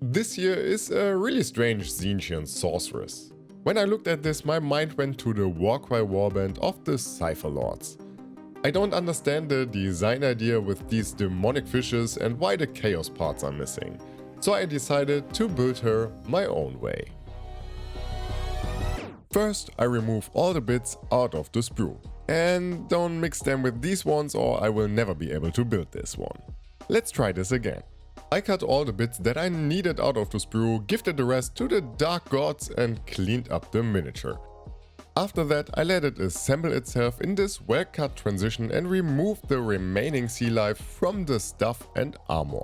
This here is a really strange Tzeentch Sorceress. When I looked at this, my mind went to the Warcry warband of the Cypher Lords. I don't understand the design idea with these demonic fishes and why the chaos parts are missing, so I decided to build her my own way. First, I remove all the bits out of the sprue. And don't mix them with these ones or I will never be able to build this one. Let's try this again. I cut all the bits that I needed out of the sprue, gifted the rest to the dark gods and cleaned up the miniature. After that I let it assemble itself in this well-cut transition and removed the remaining sea life from the stuff and armor.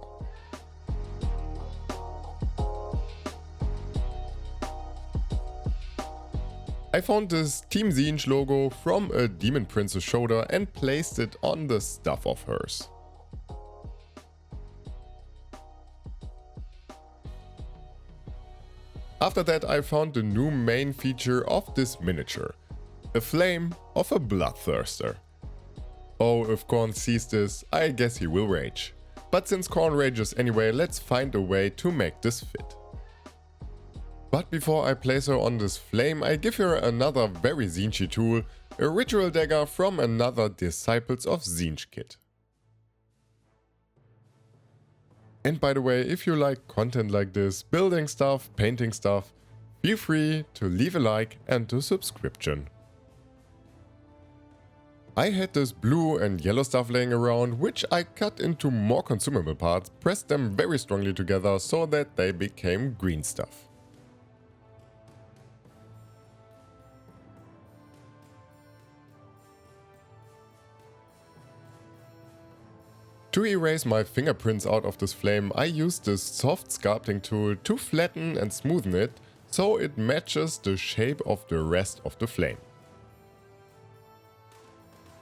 I found this Team Tzeentch logo from a Demon Prince's shoulder and placed it on the stuff of hers. After that I found the new main feature of this miniature, a flame of a bloodthirster. Oh, if Korn sees this, I guess he will rage. But since Korn rages anyway, let's find a way to make this fit. But before I place her on this flame, I give her another very Tzeentchy tool, a ritual dagger from another Disciples of Tzeentch kit. And by the way, if you like content like this, building stuff, painting stuff, feel free to leave a like and a subscription. I had this blue and yellow stuff laying around, which I cut into more consumable parts, pressed them very strongly together so that they became green stuff. To erase my fingerprints out of this flame, I used this soft sculpting tool to flatten and smoothen it, so it matches the shape of the rest of the flame.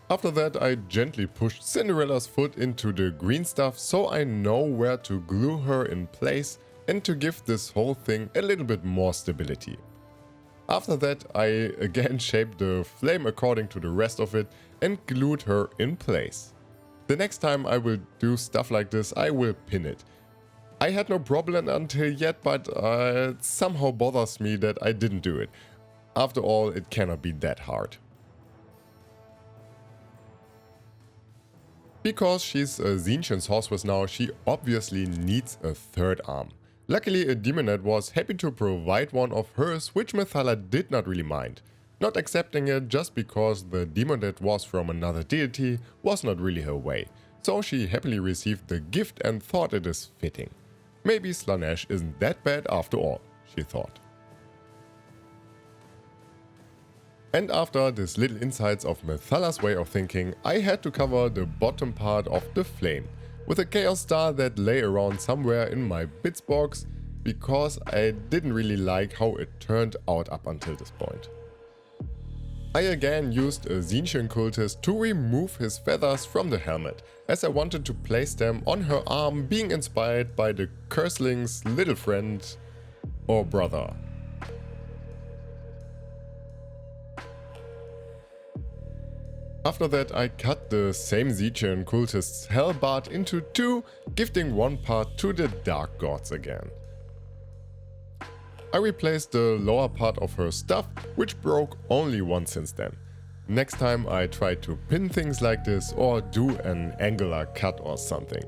After that I gently pushed Cinderella's foot into the green stuff so I know where to glue her in place and to give this whole thing a little bit more stability. After that I again shaped the flame according to the rest of it and glued her in place. The next time I will do stuff like this, I will pin it. I had no problem until yet, but it somehow bothers me that I didn't do it. After all, it cannot be that hard. Because she's a Tzeentch sorceress now, she obviously needs a third arm. Luckily, a demonette was happy to provide one of hers, which Mathaela did not really mind. Not accepting it just because the demonette was from another deity was not really her way, so she happily received the gift and thought it is fitting. Maybe Slanesh isn't that bad after all, she thought. And after this little insights of Mathaela's way of thinking, I had to cover the bottom part of the flame with a chaos star that lay around somewhere in my bits box because I didn't really like how it turned out up until this point. I again used a Tzeentch cultist to remove his feathers from the helmet, as I wanted to place them on her arm, being inspired by the Curseling's little friend or brother. After that I cut the same Tzeentch cultist's hellbart into two, gifting one part to the dark gods again. I replaced the lower part of her stuff, which broke only once since then. Next time I try to pin things like this or do an angular cut or something.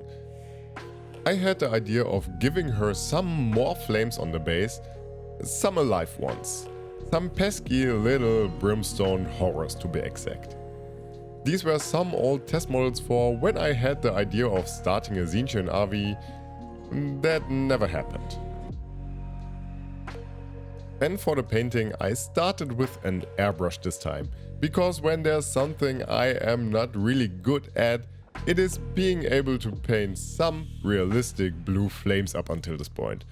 I had the idea of giving her some more flames on the base, some alive ones. Some pesky little brimstone horrors to be exact. These were some old test models for when I had the idea of starting a Tzeentch RV. That never happened. And for the painting I started with an airbrush this time, because when there's something I am not really good at, it is being able to paint some realistic blue flames up until this point.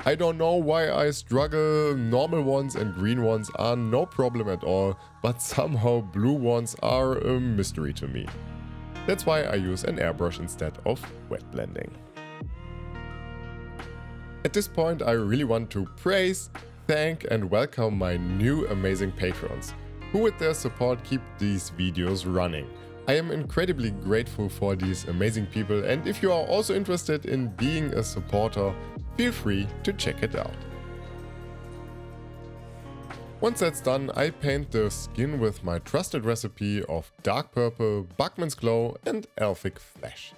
I don't know why I struggle, normal ones and green ones are no problem at all, but somehow blue ones are a mystery to me. That's why I use an airbrush instead of wet blending. At this point I really want to praise, thank and welcome my new amazing patrons, who with their support keep these videos running. I am incredibly grateful for these amazing people, and if you are also interested in being a supporter, feel free to check it out. Once that's done, I paint the skin with my trusted recipe of dark purple, Bachmann's Glow and Elfic Flesh.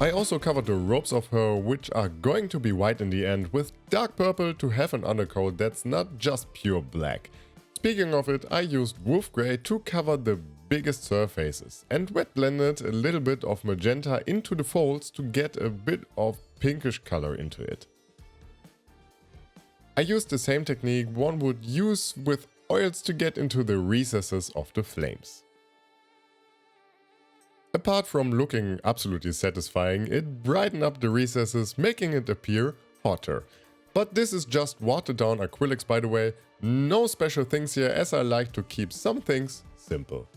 I also covered the robes of her, which are going to be white in the end, with dark purple to have an undercoat that's not just pure black. Speaking of it, I used wolf grey to cover the biggest surfaces and wet blended a little bit of magenta into the folds to get a bit of pinkish color into it. I used the same technique one would use with oils to get into the recesses of the flames. Apart from looking absolutely satisfying, it brightened up the recesses, making it appear hotter. But this is just watered down acrylics, by the way, no special things here, as I like to keep some things simple.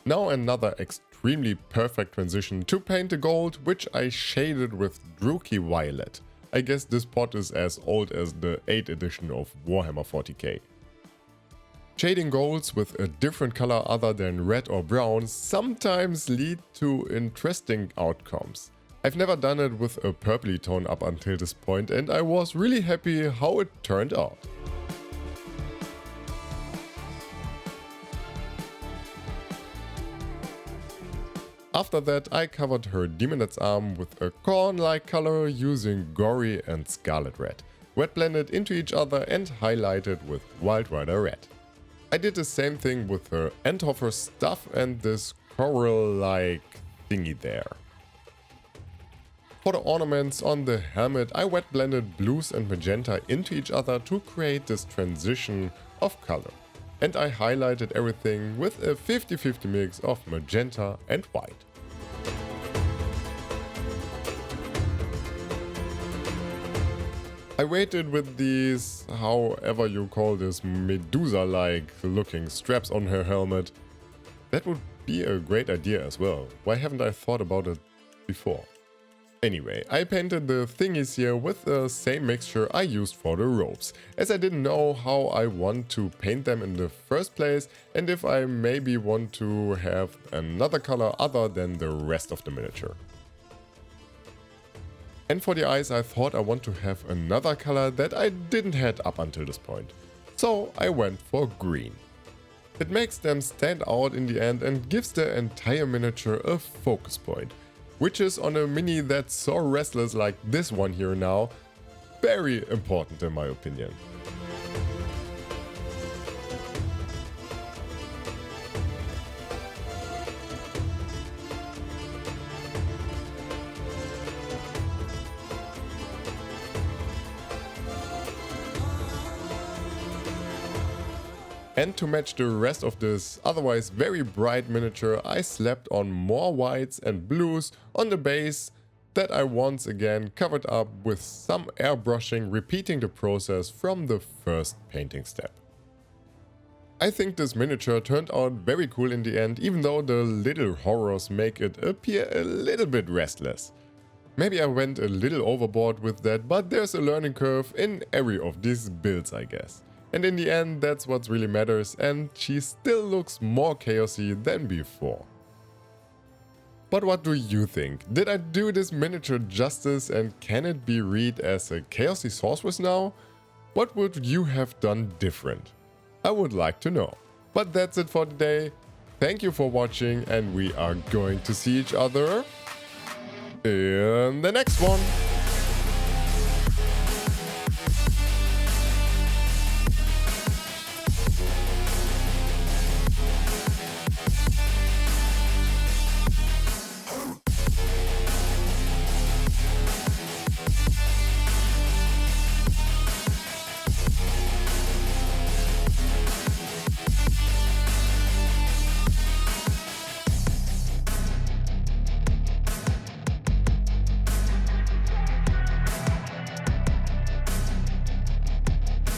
Now another extremely perfect transition to paint the gold, which I shaded with Druchii Violet. I guess this pot is as old as the 8th edition of Warhammer 40k. Shading golds with a different color other than red or brown sometimes lead to interesting outcomes. I've never done it with a purpley tone up until this point, and I was really happy how it turned out. After that, I covered her demonet's arm with a corn-like color using Gory and Scarlet Red, wet blended into each other and highlighted with Wild Rider Red. I did the same thing with her Endhofer stuff and this coral-like thingy there. For the ornaments on the helmet, I wet blended blues and magenta into each other to create this transition of color. And I highlighted everything with a 50-50 mix of magenta and white. I waited with these, however you call this, Medusa-like looking straps on her helmet. That would be a great idea as well. Why haven't I thought about it before? Anyway, I painted the thingies here with the same mixture I used for the robes, as I didn't know how I want to paint them in the first place and if I maybe want to have another color other than the rest of the miniature. And for the eyes, I thought I want to have another color that I didn't have up until this point. So I went for green. It makes them stand out in the end and gives the entire miniature a focus point, which is on a mini that's so restless like this one here now, very important in my opinion. And to match the rest of this otherwise very bright miniature, I slapped on more whites and blues on the base that I once again covered up with some airbrushing, repeating the process from the first painting step. I think this miniature turned out very cool in the end, even though the little horrors make it appear a little bit restless. Maybe I went a little overboard with that, but there's a learning curve in every of these builds, I guess. And in the end, that's what really matters, and she still looks more chaosy than before. But what do you think? Did I do this miniature justice, and can it be read as a chaosy sorceress now? What would you have done different? I would like to know. But that's it for today. Thank you for watching, and we are going to see each other in the next one.